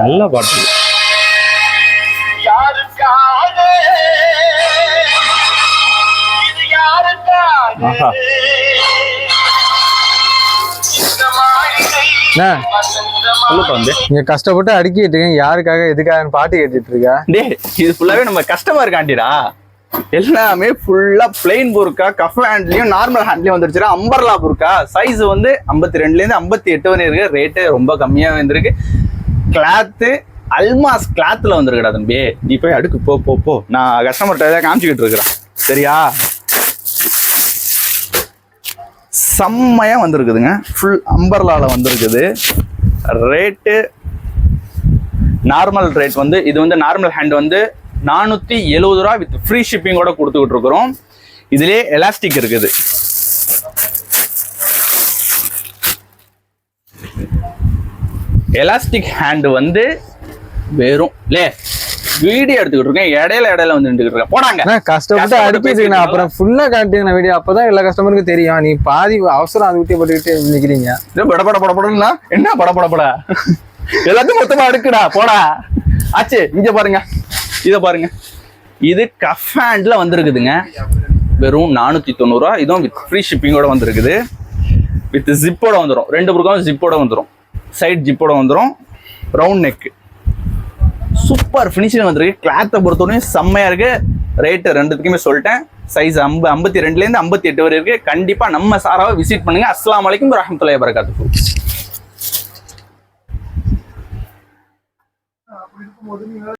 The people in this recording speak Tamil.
நல்ல பாட்டு. ஆஹா. நீங்க கஷ்டப்பட்டு அடுக்கிட்டு இருக்கீங்க, யாருக்காக எதுக்காக பாட்டு கேட்டுட்டு இருக்க? டேய், இது ஃபுல்லாவே நம்ம கஸ்டமர் காண்டிடா. எல்லாமே ஃபுல்லா பிளைன் புர்கா, கஃப் ஹேண்ட்லயும் நார்மல் ஹேண்ட்லயும் வந்துருச்சு. அம்பர்லா புர்கா சைஸ் வந்து 52ல இருந்து 58 வரை இருக்கு. ரேட்டு ரொம்ப கம்மியா வந்திருக்கு. கிளாத்து அல்மாஸ் கிளாத்ல வந்திருக்குடா தம்பி. நீ போய் அடுக்கு போ போ போ. நான் கஸ்டமர்கிட்ட ஏதாவது காமிச்சுக்கிட்டு இருக்கிறேன், சரியா? செம்மையா வந்திருக்குதுங்க. ஃபுல் அம்பர்லால வந்திருக்குது. ரேட்டு நார்மல் ரேட் வந்து இது வந்து நார்மல் ஹேண்ட் வந்து 470 ரூபா வித் ஃப்ரீ ஷிப்பிங்கோட கொடுத்துக்கிட்டு இருக்கிறோம். இதுலயே எலாஸ்டிக் இருக்குது. எலாஸ்டிக் ஹேண்ட் வந்து வெறும் வீடியோ எடுத்துக்கிட்டு இருக்கேன். இடையில வந்து இருக்கேன். போனாங்க கஷ்டப்பட்டு அடிக்கிட்டு அப்புறம் ஃபுல்லா காட்டுங்க வீடியோ, அப்பதான் எல்லா கஸ்டமருக்கும் தெரியும். நீ பாதி அவசரம் அதை விட்டு போட்டுக்கிட்டு நிக்கிறீங்க. படப்படா என்ன படப்படப்படா எல்லாத்தையும் மொத்தமா அடுக்குடா போடா. ஆச்சு, இங்க பாருங்க, இத பாருங்க. இது கஃப் ஹேண்ட்ல வந்திருக்குதுங்க. வெறும் 490 ரூபா. இதுவும் வித் ஃப்ரீ ஷிப்பிங்கோட வந்திருக்குது. வித் ஜிப்போட வந்துடும். 2 புருக்கும் ஜிப்போட வந்துடும். சைட் ஜிப்போட வந்துடும். Round neck. சூப்பர் ஃபினிஷிங் வந்திருக்கு. கிளாத்தை பொறுத்தவரையும் செம்மையா இருக்கு. ரேட்டு ரெண்டுத்துக்குமே சொல்லிட்டேன். சைஸ் 52ல இருந்து 58 வரை இருக்கு. கண்டிப்பா நம்ம சாராவை விசிட் பண்ணுங்க. அஸ்ஸலாமு அலைக்கும் வரஹ்மத்துல்லாஹி வபரகாத்துஹு.